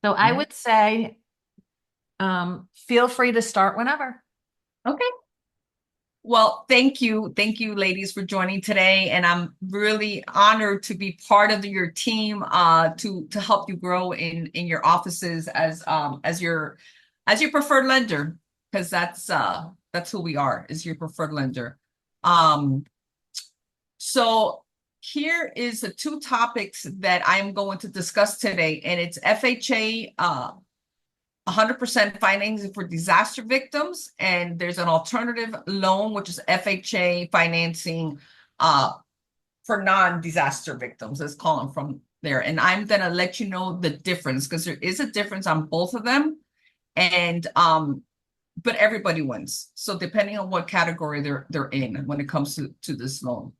So I would say, feel free to start whenever. Okay. Well, thank you. Thank you, ladies, for joining today. And I'm really honored to be part of your team to help you grow in your offices as your preferred lender, because that's who we are, is your preferred lender. Um, so here is the two topics that I'm going to discuss today, and it's FHA 100% financing for disaster victims, and there's an alternative loan, which is FHA financing for non-disaster victims. Let's call them from there. And I'm gonna let you know the difference, because there is a difference on both of them. And but everybody wins. So depending on what category they're in when it comes to this loan.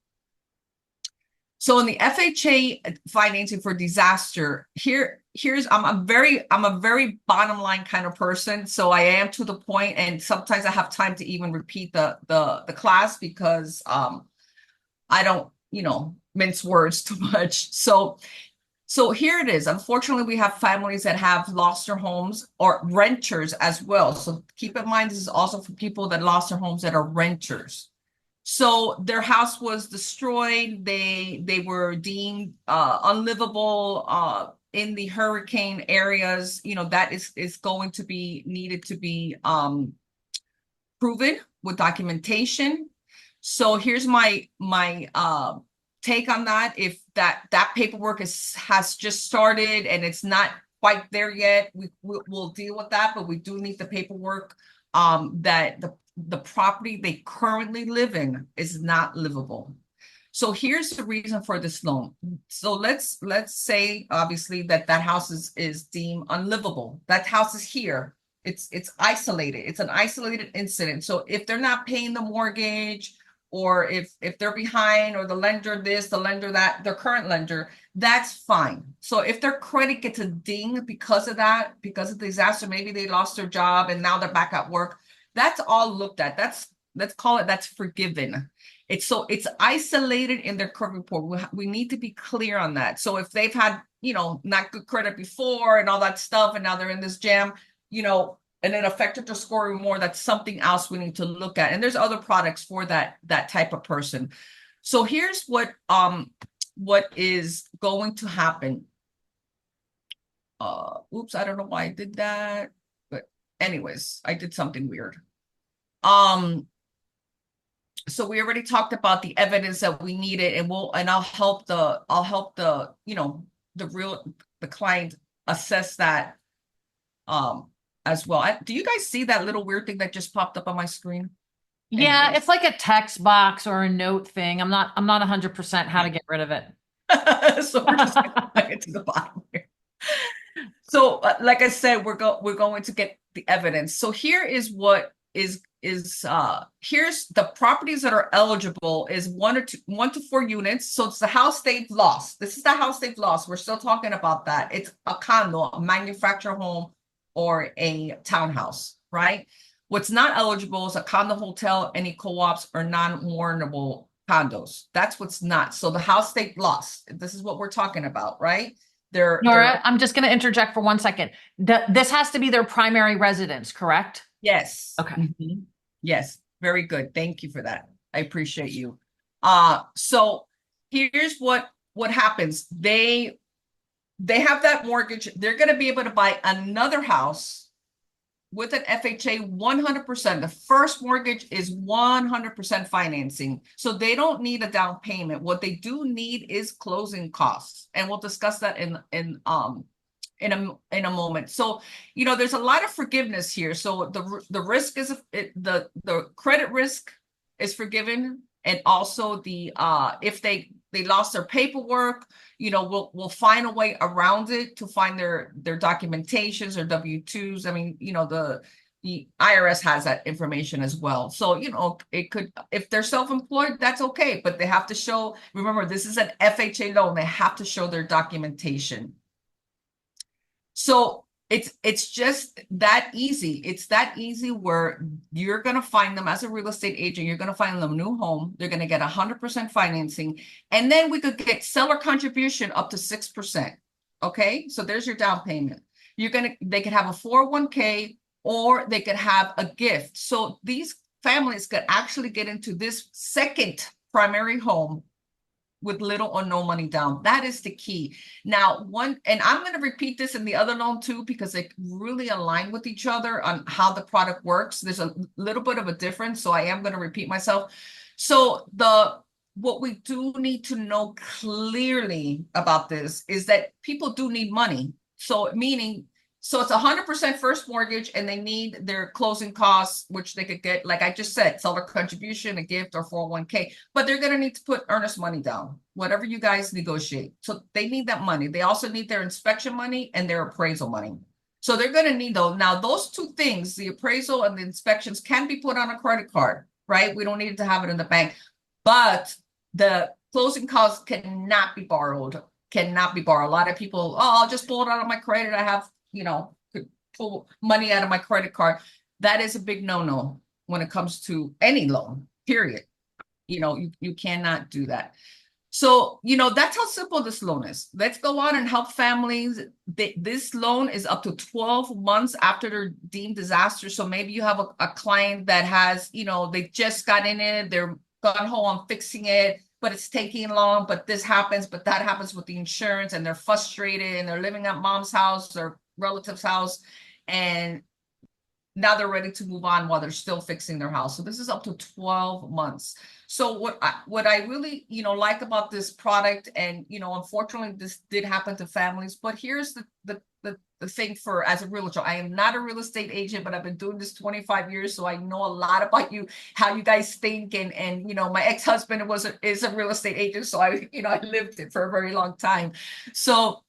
So in the FHA financing for disaster, here's I'm a very bottom line kind of person. So I am to the point, and sometimes I have time to even repeat the class because I don't, mince words too much. So here it is. Unfortunately, we have families that have lost their homes, or renters as well. So keep in mind, this is also for people that lost their homes that are renters. So their house was destroyed. They were deemed unlivable in the hurricane areas. That is going to be needed to be proven with documentation. So here's my take on that. If that paperwork has just started and it's not quite there yet, we'll deal with that. But we do need the paperwork that the property they currently live in is not livable. So here's the reason for this loan. So let's say obviously that house is deemed unlivable. That house is here. It's isolated. It's an isolated incident. So if they're not paying the mortgage, or if they're behind, or the lender this, the lender that, their current lender, that's fine. So if their credit gets a ding because of that, because of the disaster, maybe they lost their job and now they're back at work, that's all looked at. Let's call it, that's forgiven. It's isolated in their credit report. We need to be clear on that. So if they've had, not good credit before and all that stuff, and now they're in this jam, and it affected their score more, that's something else we need to look at. And there's other products for that type of person. So here's what is going to happen. Oops, I don't know why I did that, but anyways, I did something weird. So we already talked about the evidence that we needed, and I'll help the the client assess that as well. Do you guys see that little weird thing that just popped up on my screen? Yeah, Anyways. it's like a text box or a note thing. I'm not 100% how to get rid of it. So we're just gonna get to the bottom here. So, like I said, we're going to get the evidence. So here is what is here's the properties that are eligible is 1 to 4 units. So it's the house they've lost. This is the house they've lost. We're still talking about that. It's a condo, a manufactured home, or a townhouse, right? What's not eligible is a condo, hotel, any co-ops, or non-warrantable condos. That's what's not. So the house they've lost. This is what we're talking about, right? They're Nora, I'm just going to interject for 1 second. This has to be their primary residence, correct? Yes. Okay. Mhm. Yes. Very good. Thank you for that. I appreciate you. So here's what happens. They have that mortgage. They're going to be able to buy another house with an FHA 100%. The first mortgage is 100% financing. So they don't need a down payment. What they do need is closing costs. And we'll discuss that in a moment. So, there's a lot of forgiveness here. So the risk is the credit risk is forgiven, and also the if they lost their paperwork, we'll find a way around it to find their documentations or W-2s. I mean, the IRS has that information as well. So, it could, if they're self-employed, that's okay, but they have to show, remember, this is an FHA loan. They have to show their documentation. So it's just that easy. It's that easy where you're going to find them as a real estate agent. You're going to find them a new home. They're going to get 100% financing. And then we could get seller contribution up to 6%. Okay. So there's your down payment. they could have a 401k, or they could have a gift. So these families could actually get into this second primary home with little or no money down. That is the key. Now, and I'm going to repeat this in the other loan too, because they really align with each other on how the product works. There's a little bit of a difference, so I am going to repeat myself. So what we do need to know clearly about this is that people do need money. So it's 100% first mortgage, and they need their closing costs, which they could get, like I just said, seller contribution, a gift, or 401k, but they're going to need to put earnest money down, whatever you guys negotiate. So they need that money. They also need their inspection money and their appraisal money. So they're going to need those. Now, those two things, the appraisal and the inspections, can be put on a credit card, right? We don't need to have it in the bank, but the closing costs cannot be borrowed. A lot of people, I'll just pull it out of my credit. I have, could pull money out of my credit card. That is a big no-no when it comes to any loan, period. You cannot do that. So, that's how simple this loan is. Let's go on and help families. This loan is up to 12 months after they're deemed disaster. So maybe you have a client that has, they just got in it, they're gone home on fixing it, but it's taking long, but this happens, but that happens with the insurance, and they're frustrated, and they're living at mom's house or relative's house, and now they're ready to move on while they're still fixing their house. So this is up to 12 months. So what I really, like about this product, and, unfortunately this did happen to families, but here's the thing as a realtor. I am not a real estate agent, but I've been doing this 25 years. So I know a lot about you, how you guys think. And my ex-husband is a real estate agent. So I lived it for a very long time. So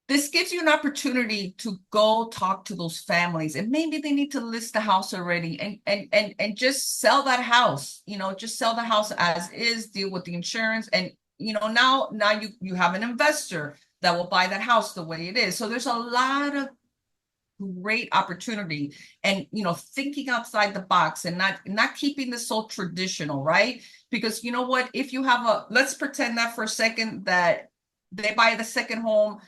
this gives you an opportunity to go talk to those families, and maybe they need to list the house already, and just sell that house, just sell the house as is, deal with the insurance. And, now you have an investor that will buy that house the way it is. So there's a lot of great opportunity, and, thinking outside the box, and not keeping this so traditional, right? Because you know what, if you have let's pretend that for a second that they buy the second home,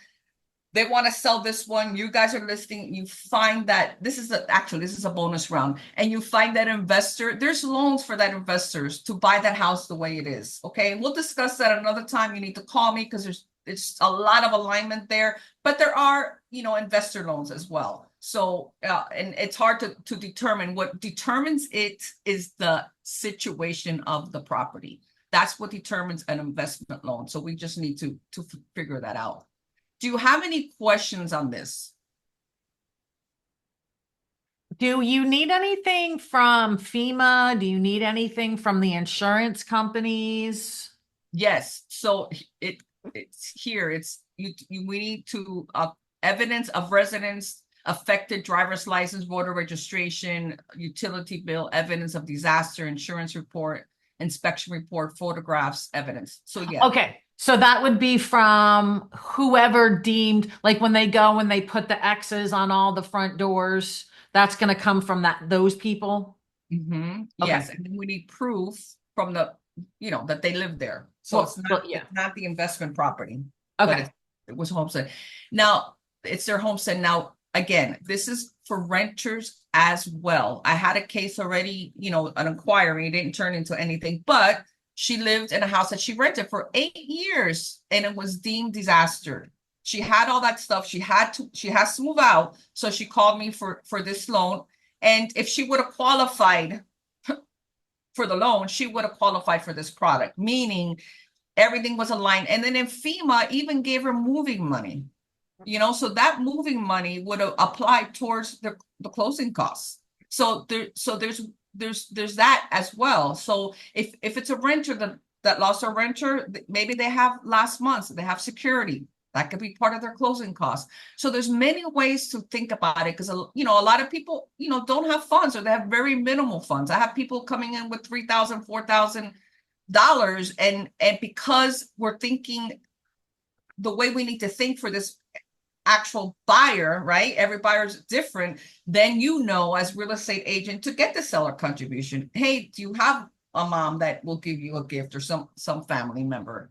they want to sell this one, you guys are listing, you find that this is a bonus round, and you find that investor, there's loans for that investors to buy that house the way it is. Okay. And we'll discuss that another time. You need to call me, because it's a lot of alignment there, but there are, investor loans as well. So, and it's hard to determine. What determines it is the situation of the property. That's what determines an investment loan. So we just need to figure that out. Do you have any questions on this? Do you need anything from FEMA? Do you need anything from the insurance companies? Yes. So it's here. We need to evidence of residence, affected driver's license, voter registration, utility bill, evidence of disaster, insurance report, inspection report, photographs, evidence. So yeah. Okay. So that would be from whoever deemed, like when they go and they put the X's on all the front doors, that's going to come from those people. Mm-hmm. Okay. Yes. And then we need proof from that they live there. So it's not the investment property. Okay. But it was homestead. Now it's their homestead. Now, again, this is for renters as well. I had a case already, an inquiry, it didn't turn into anything, but she lived in a house that she rented for 8 years, and it was deemed disaster. She had all that stuff. She has to move out. So she called me for this loan. And if she would have qualified for the loan, she would have qualified for this product, meaning everything was aligned. And then in FEMA even gave her moving money, so that moving money would have applied towards the closing costs. So there's that as well. So if it's a renter that lost a renter, maybe they have last month, they have security. That could be part of their closing costs. So there's many ways to think about it, because, a lot of people, don't have funds, or they have very minimal funds. I have people coming in with $3,000, $4,000, and because we're thinking the way we need to think for this actual buyer, right? Every buyer is different. Then, as real estate agent, to get the seller contribution. Hey, do you have a mom that will give you a gift, or some family member?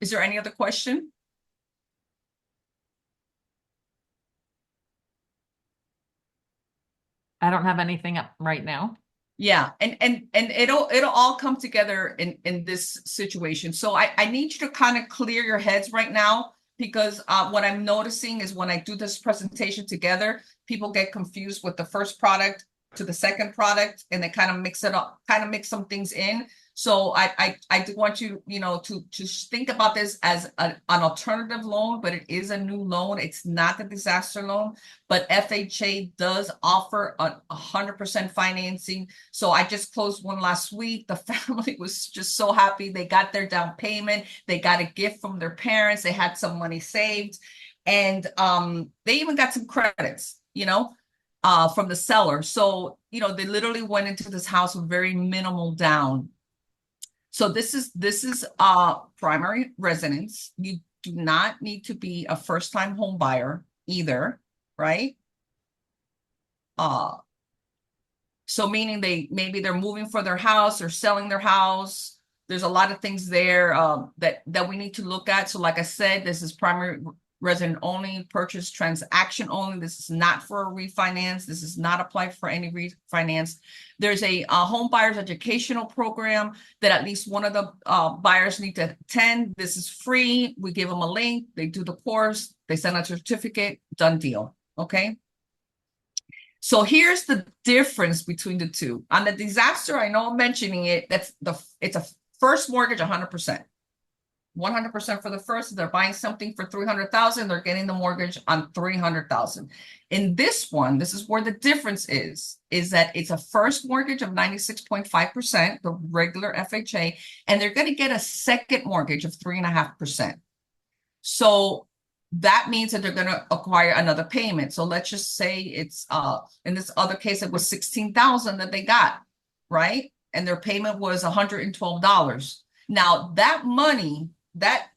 Is there any other question? I don't have anything up right now. Yeah, and it'll all come together in this situation. So I need you to kind of clear your heads right now, because what I'm noticing is when I do this presentation together, people get confused with the first product to the second product, and they kind of mix it up, kind of mix some things in. So I do want you, to think about this as an alternative loan, but it is a new loan. It's not the disaster loan, but FHA does offer 100% financing. So I just closed one last week. The family was just so happy. They got their down payment. They got a gift from their parents. They had some money saved, and they even got some credits, from the seller. So, they literally went into this house with very minimal down. So this is primary residence. You do not need to be a first-time home buyer either, right? So meaning maybe they're moving for their house or selling their house. There's a lot of things there that we need to look at. So like I said, this is primary resident only, purchase transaction only. This is not for a refinance. This is not applied for any refinance. There's a home buyers educational program that at least one of the buyers need to attend. This is free. We give them a link. They do the course. They send a certificate. Done deal. Okay. So here's the difference between the two. On the disaster, I know I'm mentioning it. It's a first mortgage, 100%. 100% for the first. If they're buying something for 300,000, they're getting the mortgage on 300,000. In this one, this is where the difference is that it's a first mortgage of 96.5%, the regular FHA, and they're going to get a second mortgage of 3.5%. So that means that they're going to acquire another payment. So let's just say it's in this other case, it was 16,000 that they got, right? And their payment was $112. Now that money, that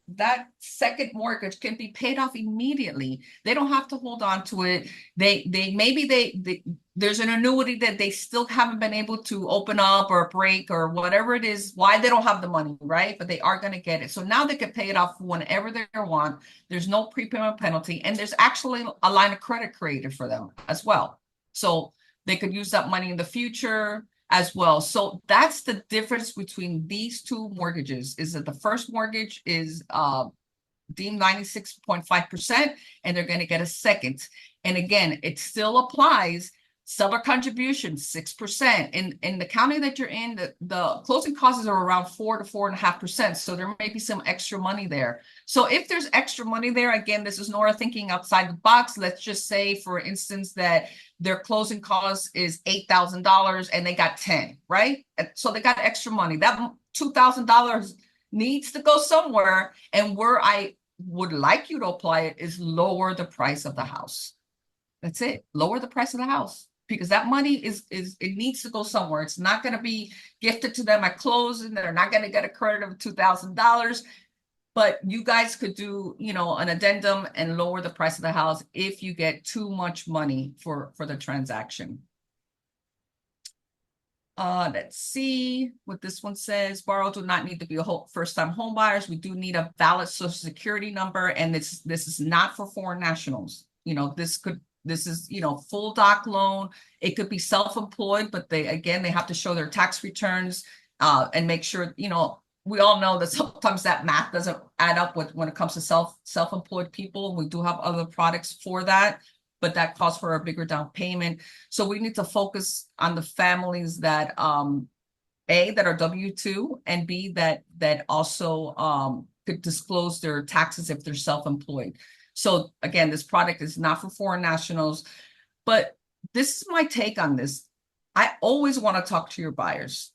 second mortgage can be paid off immediately. They don't have to hold on to it. There's an annuity that they still haven't been able to open up or break or whatever it is, why they don't have the money, right? But they are going to get it. So now they can pay it off whenever they want. There's no prepayment penalty, and there's actually a line of credit created for them as well. So they could use that money in the future as well. So that's the difference between these two mortgages, is that the first mortgage is deemed 96.5%, and they're going to get a second. And again, it still applies. Seller contribution 6%. In the county that you're in, the closing costs are around 4 to 4.5%. So there may be some extra money there. So if there's extra money there, again, this is Nora thinking outside the box. Let's just say, for instance, that their closing cost is $8,000 and they got 10, right? So they got extra money. That $2,000 needs to go somewhere. And where I would like you to apply it is lower the price of the house. That's it. Lower the price of the house, because that money it needs to go somewhere. It's not going to be gifted to them at closing. They're not going to get a credit of $2,000. But you guys could do, an addendum and lower the price of the house if you get too much money for the transaction. Let's see what this one says. Borrowers do not need to be first-time home buyers. We do need a valid Social Security number, and this is not for foreign nationals. This is, full doc loan. It could be self-employed, but they have to show their tax returns and make sure, we all know that sometimes that math doesn't add up when it comes to self-employed people. We do have other products for that, but that calls for a bigger down payment. So we need to focus on the families that A, that are W-2, and B, that also could disclose their taxes if they're self-employed. So again, this product is not for foreign nationals, but this is my take on this. I always want to talk to your buyers.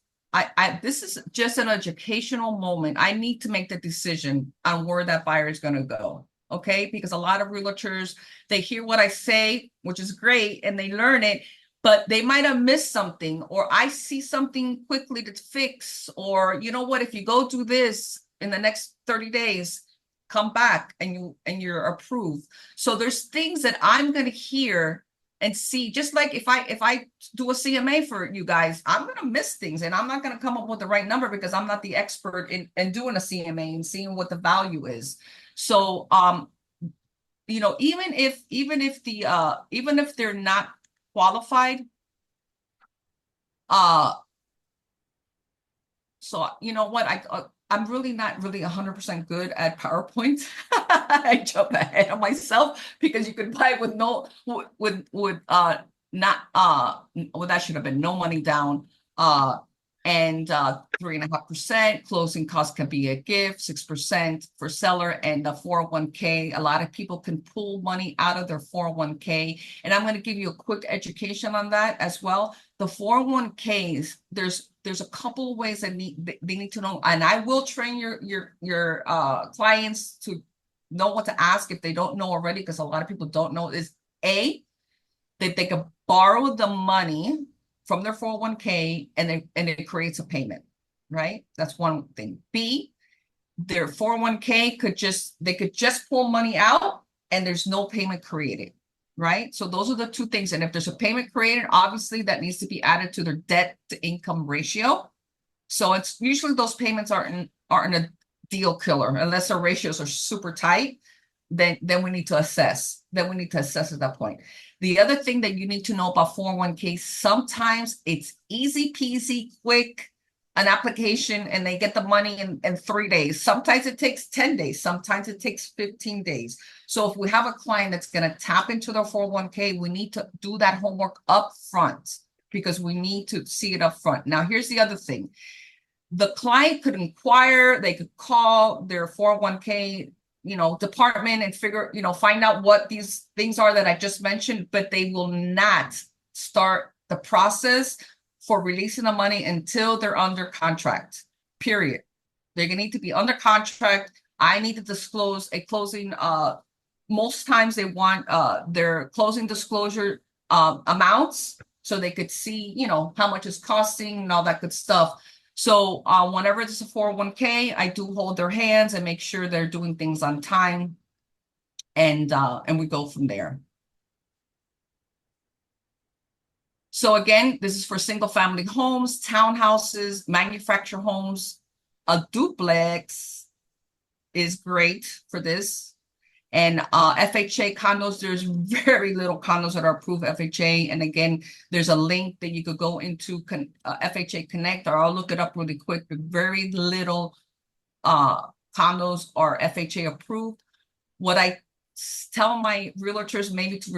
This is just an educational moment. I need to make the decision on where that buyer is going to go. Okay. Because a lot of realtors, they hear what I say, which is great, and they learn it, but they might have missed something, or I see something quickly to fix, or you know what, if you go do this in the next 30 days, come back and you're approved. So there's things that I'm going to hear and see, just like if I do a CMA for you guys, I'm going to miss things, and I'm not going to come up with the right number because I'm not the expert in doing a CMA and seeing what the value is. So, even if they're not qualified, So you know what? I'm really not really 100% good at PowerPoint. I jump ahead of myself because you could buy it with no with not well, that should have been no money down. And 3.5%. Closing costs can be a gift, 6% for seller, and the 401k. A lot of people can pull money out of their 401k. And I'm going to give you a quick education on that as well. The 401ks, there's a couple of ways that they need to know, and I will train your clients to know what to ask if they don't know already, because a lot of people don't know. Is A, that they can borrow the money from their 401k and it creates a payment, right? That's one thing. B, their 401k they could just pull money out and there's no payment created, right? So those are the two things. And if there's a payment created, obviously that needs to be added to their debt to income ratio. So it's usually those payments aren't a deal killer unless our ratios are super tight. Then we need to assess. Then we need to assess at that point. The other thing that you need to know about 401k, sometimes it's easy peasy, quick, an application, and they get the money in 3 days. Sometimes it takes 10 days. Sometimes it takes 15 days. So if we have a client that's going to tap into their 401k, we need to do that homework up front because we need to see it up front. Now, here's the other thing. The client could inquire, they could call their 401k department and find out what these things are that I just mentioned, but they will not start the process for releasing the money until they're under contract, period. They're gonna need to be under contract. I need to disclose a closing, most times they want their closing disclosure amounts so they could see, how much it's costing and all that good stuff. So whenever it's a 401k, I do hold their hands and make sure they're doing things on time, and we go from there. So again, this is for single family homes, townhouses, manufactured homes. A duplex is great for this. And FHA condos, there's very little condos that are approved FHA. And again, there's a link that you could go into FHA Connect, or I'll look it up really quick, but very little condos are FHA approved. What I tell my realtors maybe to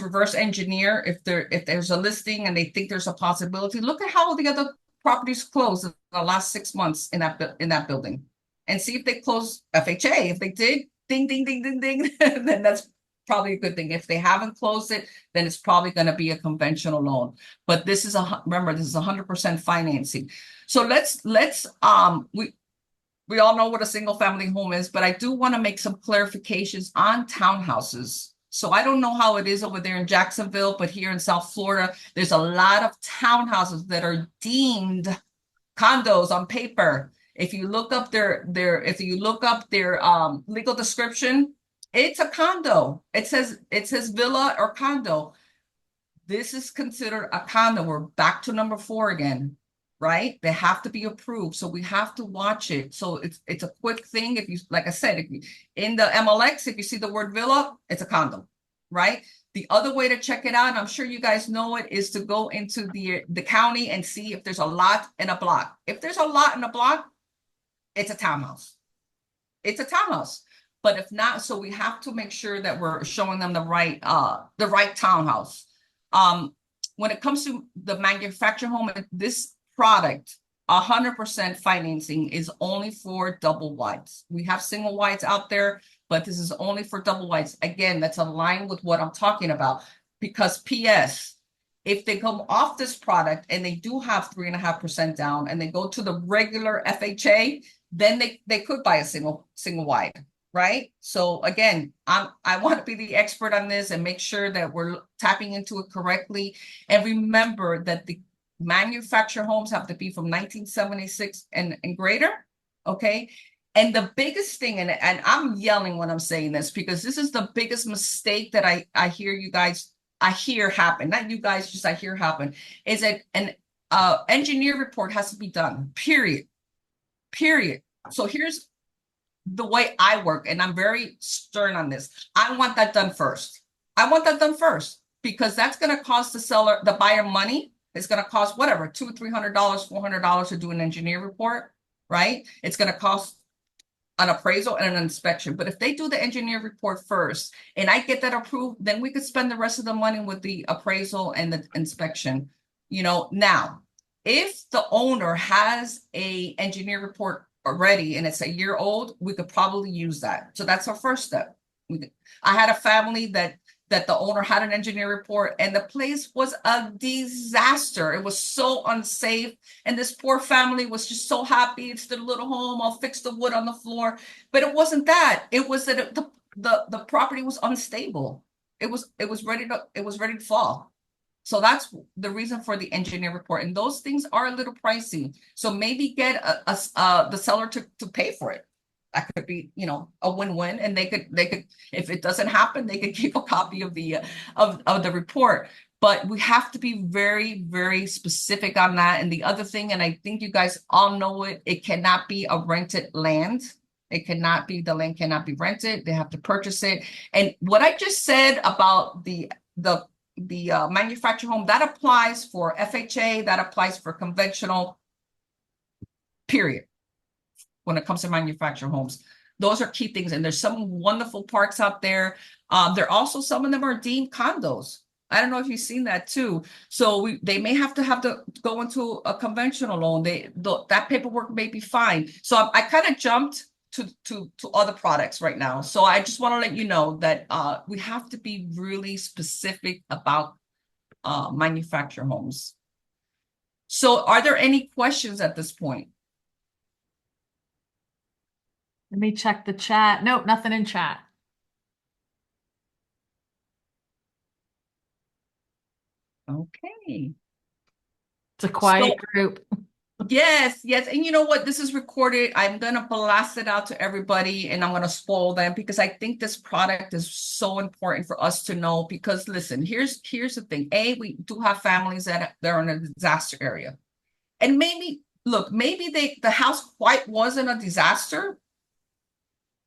reverse engineer, if there's a listing and they think there's a possibility, look at how the other properties closed in the last 6 months in that building and see if they close FHA. If they did, ding, ding, ding, ding, ding, then that's probably a good thing. If they haven't closed it, then it's probably going to be a conventional loan. But this is remember, this is 100% financing. So let's we all know what a single family home is, but I do want to make some clarifications on townhouses. So I don't know how it is over there in Jacksonville, but here in South Florida, there's a lot of townhouses that are deemed condos on paper. If you look up their legal description, it's a condo. It says villa or condo. This is considered a condo. We're back to number 4 again, right? They have to be approved, so we have to watch it. So it's a quick thing. If you, like I said, if you in the MLS, if you see the word villa, it's a condo, right? The other way to check it out, and I'm sure you guys know it, is to go into the county and see if there's a lot in a block. If there's a lot in a block, it's a townhouse. It's a townhouse. But if not, so we have to make sure that we're showing them the right townhouse. When it comes to the manufactured home, this product, 100% financing is only for double wides. We have single wides out there, but this is only for double wides. Again, that's aligned with what I'm talking about, because PS, if they come off this product and they do have 3.5% down and they go to the regular FHA, then they could buy a single wide, right? So again, I want to be the expert on this and make sure that we're tapping into it correctly. And remember that the manufactured homes have to be from 1976 and greater, okay? And the biggest thing, and I'm yelling when I'm saying this, because this is the biggest mistake that I hear happen, not you guys, just I hear happen, is that an engineer report has to be done, period. So here's the way I work, and I'm very stern on this. I want that done first. Because that's going to cost the buyer money. It's going to cost whatever, $200, $300, $400 to do an engineer report, right? It's going to cost an appraisal and an inspection. But if they do the engineer report first and I get that approved, then we could spend the rest of the money with the appraisal and the inspection. Now, if the owner has a engineer report already and it's a year old, we could probably use that. So that's our first step. I had a family that the owner had an engineer report and the place was a disaster. It was so unsafe. And this poor family was just so happy. It's their little home. I'll fix the wood on the floor. But it wasn't that. It was that the property was unstable. It was ready to fall. So that's the reason for the engineer report. And those things are a little pricey. So maybe get the seller to pay for it. That could be, a win-win, and they could, if it doesn't happen, they could keep a copy of the report. But we have to be very, very specific on that. And the other thing, and I think you guys all know it, it cannot be a rented land. The land cannot be rented. They have to purchase it. And what I just said about the manufactured home, that applies for FHA, that applies for conventional, period. When it comes to manufactured homes, those are key things. And there's some wonderful parks out there. There also, some of them are deemed condos. I don't know if you've seen that too. So they may have to go into a conventional loan. That paperwork may be fine. So I kind of jumped to other products right now. So I just want to let you know that we have to be really specific about manufactured homes. So are there any questions at this point? Let me check the chat. Nope, nothing in chat. Okay. It's a quiet group. Yes. And you know what? This is recorded. I'm going to blast it out to everybody and I'm going to spoil them because I think this product is so important for us to know. Because listen, here's the thing. We do have families that they're in a disaster area. And maybe the house quite wasn't a disaster,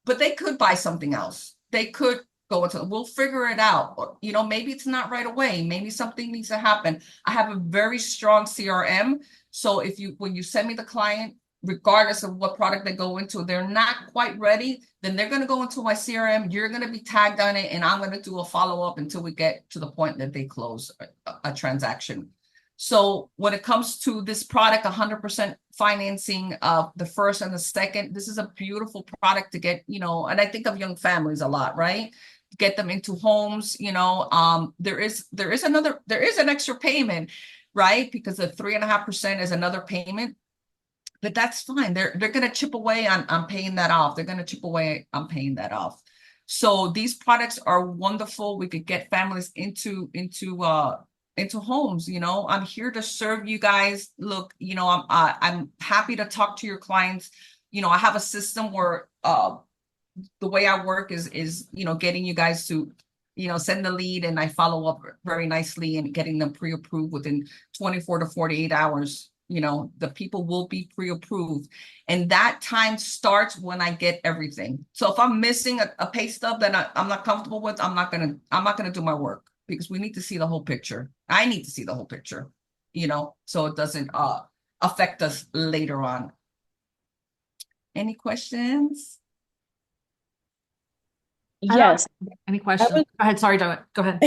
but they could buy something else. They could we'll figure it out. Or, maybe it's not right away. Maybe something needs to happen. I have a very strong CRM. So when you send me the client, regardless of what product they go into, they're not quite ready, then they're going to go into my CRM. You're going to be tagged on it. And I'm going to do a follow-up until we get to the point that they close a transaction. So when it comes to this product, 100% financing of the first and the second, this is a beautiful product to get, and I think of young families a lot, right? Get them into homes, there is an extra payment, right? Because the 3.5% is another payment, but that's fine. They're going to chip away on paying that off. They're going to chip away on paying that off. So these products are wonderful. We could get families into homes. I'm here to serve you guys. Look, I'm happy to talk to your clients. I have a system where the way I work is getting you guys to send the lead, and I follow up very nicely and getting them pre-approved within 24 to 48 hours. The people will be pre-approved, and that time starts when I get everything. So if I'm missing a pay stub that I'm not comfortable with, I'm not gonna do my work, because we need to see the whole picture. I need to see the whole picture, so it doesn't affect us later on. Any questions? Yes. Any questions? Go ahead. Sorry, go ahead.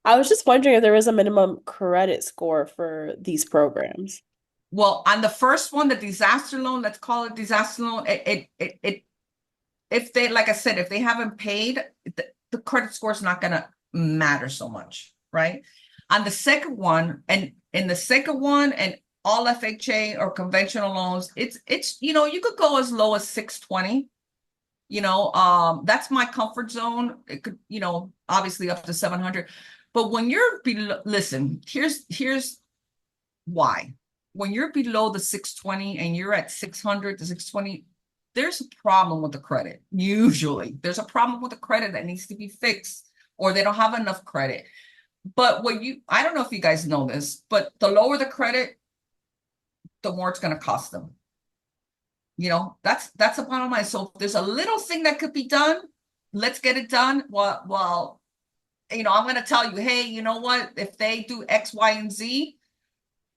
I was just wondering if there was a minimum credit score for these programs. Well, on the first one, the disaster loan, let's call it disaster loan. If they, like I said, if they haven't paid, the credit score is not going to matter so much, right? On the second one, and in the second one, and all FHA or conventional loans, it's you could go as low as 620. That's my comfort zone. It could, obviously up to 700. But when you're below, listen, here's why. When you're below the 620 and you're at 600 to 620, there's a problem with the credit. Usually there's a problem with the credit that needs to be fixed, or they don't have enough credit. But I don't know if you guys know this, but the lower the credit, the more it's going to cost them. That's the bottom line. So if there's a little thing that could be done, let's get it done. Well, I'm going to tell you, hey, you know what? If they do X, Y, and Z,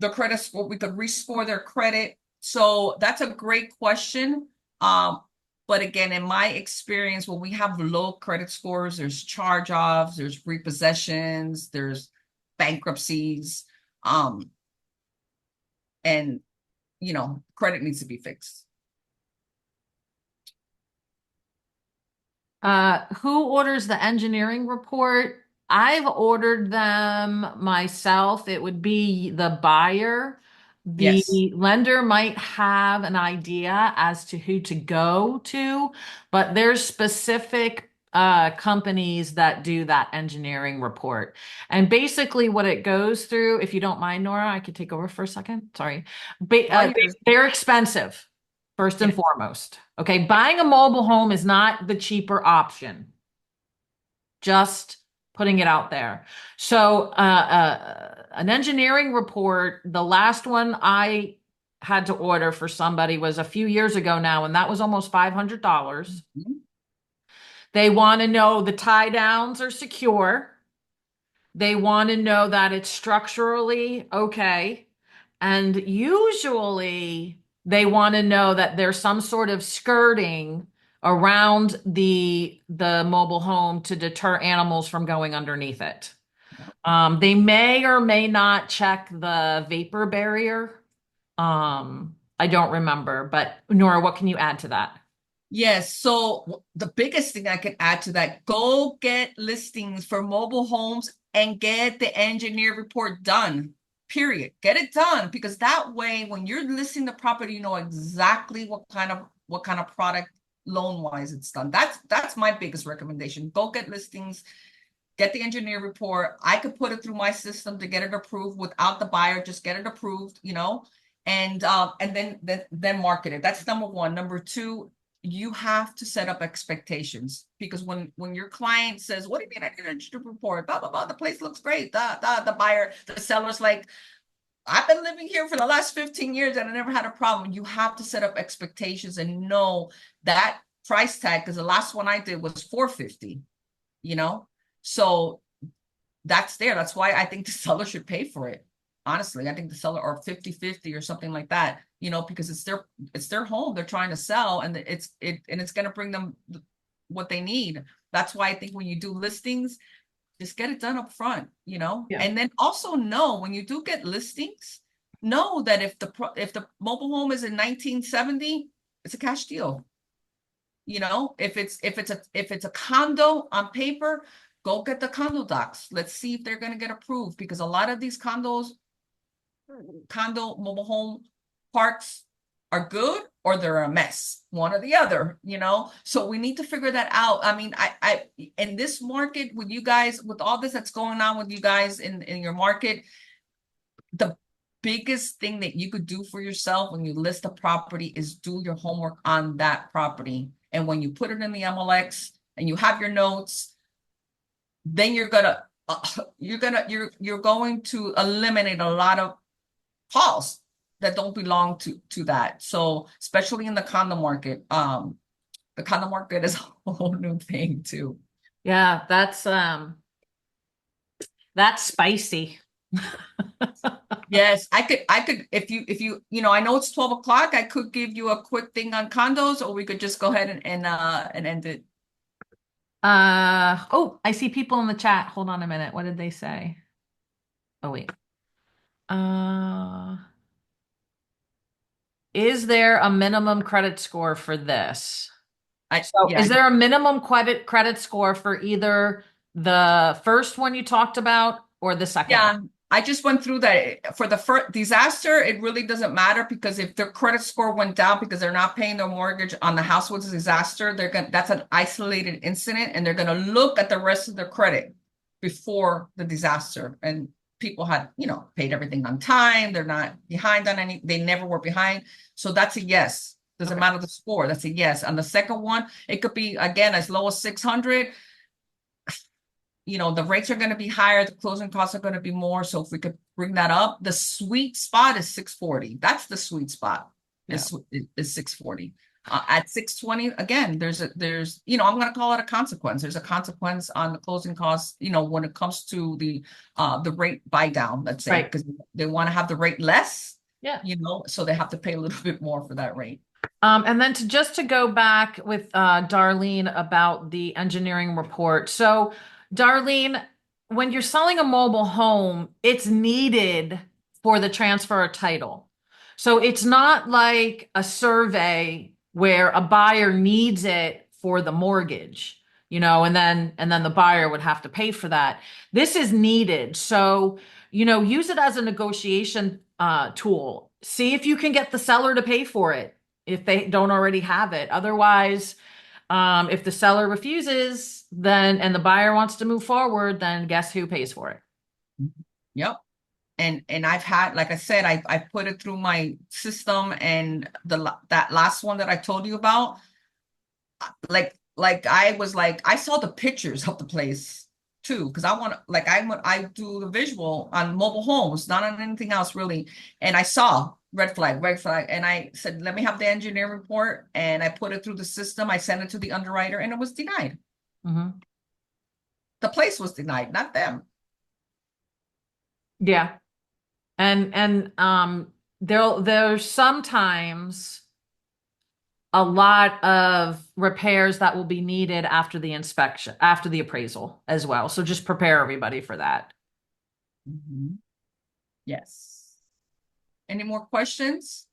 the credit score, we could rescore their credit. So that's a great question. But again, in my experience, when we have low credit scores, there's charge-offs, there's repossessions, there's bankruptcies, and credit needs to be fixed. Who orders the engineering report? I've ordered them myself. It would be the buyer. The Yes. lender might have an idea as to who to go to, but there's specific companies that do that engineering report. And basically what it goes through, if you don't mind, Nora, I could take over for a second. Sorry. Lawyers. They're expensive, first and Yes. foremost. Okay, buying a mobile home is not the cheaper option. Just putting it out there. So, an engineering report, the last one I had to order for somebody was a few years ago now, and that was almost $500. Mhm. They want to know the tie downs are secure. They want to know that it's structurally okay. And usually they want to know that there's some sort of skirting around the mobile home to deter animals from going underneath it. They may or may not check the vapor barrier. I don't remember, but Nora, what can you add to that? Yes, so the biggest thing I can add to that, go get listings for mobile homes and get the engineer report done. Period. Get it done, because that way when you're listing the property, you know exactly what kind of product loan wise it's done. That's my biggest recommendation. Go get listings, get the engineer report. I could put it through my system to get it approved without the buyer, just get it approved, and then market it. That's number one. Number two, you have to set up expectations, because when your client says, "What do you mean I need an engineer report? Blah blah blah. The place looks great." The seller's like, "I've been living here for the last 15 years and I never had a problem." You have to set up expectations and know that price tag, because the last one I did was 450, you know? So that's there. That's why I think the seller should pay for it. Honestly, I think the seller, or 50-50 or something like that, because it's their home they're trying to sell, and it's going to bring them what they need. That's why I think when you do listings, just get it done up front, Yeah. and then also know when you do get listings, know that if the mobile home is in 1970, it's a cash deal. If it's a condo on paper, go get the condo docs. Let's see if they're going to get approved, because a lot of these condo mobile home parks are good or they're a mess, one or the other, so we need to figure that out. I mean, I in this market with you guys, with all this that's going on with you guys in your market, the biggest thing that you could do for yourself when you list a property is do your homework on that property. And when you put it in the MLX and you have your notes, then you're going to eliminate a lot of calls that don't belong to that. So especially in the condo market, the condo market is a whole new thing too. Yeah, that's spicy. Yes, I could, if you, I know it's 12 o'clock, I could give you a quick thing on condos, or we could just go ahead and end it. Oh, I see people in the chat. Hold on a minute. What did they say? Oh, wait. Uh, is there a minimum credit score for this? So Yeah, is there a minimum credit score for either the first one you talked about or the second one? yeah. I just went through that. For the first disaster, it really doesn't matter, because if their credit score went down because they're not paying their mortgage on the house with a disaster, that's an isolated incident, and they're gonna look at the rest of their credit before the disaster. And people had, paid everything on time. They're not behind on they never were behind. So that's a yes. Doesn't Okay. matter the score. That's a yes. On the second one, it could be again as low as 600. The rates are going to be higher, the closing costs are going to be more. So if we could bring that up, the sweet spot is 640. That's the sweet spot. Yeah. Is 640. At 620, again, there's, I'm going to call it a consequence. There's a consequence on the closing costs, when it comes to the rate buy down, let's say, Right. because they want to have the rate less, Yeah. so they have to pay a little bit more for that rate. And then just to go back with Darlene about the engineering report. So, Darlene, when you're selling a mobile home, it's needed for the transfer of title. So it's not like a survey where a buyer needs it for the mortgage, and then the buyer would have to pay for that. This is needed. So, use it as a negotiation tool. See if you can get the seller to pay for it if they don't already have it. Otherwise, if the seller refuses, then and the buyer wants to move forward, then guess who pays for it? Yep. And I've had, like I said, I put it through my system, and that last one that I told you about, I saw the pictures of the place too, because I do the visual on mobile homes, not on anything else really. And I saw red flag, and I said, let me have the engineer report, and I put it through the system. I sent it to the underwriter, and it was denied. Mm-hmm. The place was denied, not them. Yeah. And there's sometimes a lot of repairs that will be needed after the inspection, after the appraisal as well. So just prepare everybody for that. Mhm. Yes. Any more questions?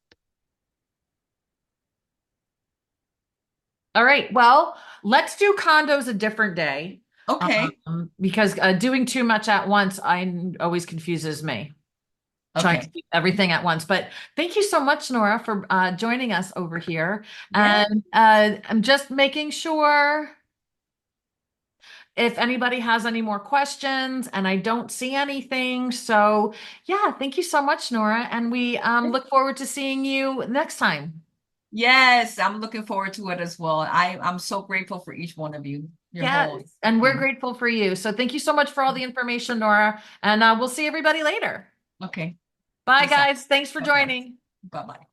All right. Well, let's do condos a different day. Okay. Because doing too much at once, always confuses me. Trying to Okay. keep everything at once. But thank you so much, Nora, for joining us over here. Yeah. And I'm just making sure if anybody has any more questions, and I don't see anything. So yeah, thank you so much, Nora. And we look forward to seeing you next time. Yes, I'm looking forward to it as well. I'm so grateful for each one of you, your whole Yes, and we're team. grateful for you. So thank you so much for all the information, Nora. And we'll see everybody later. Okay. Bye, Peace out. guys. Thanks for Bye-bye. joining. Bye-bye.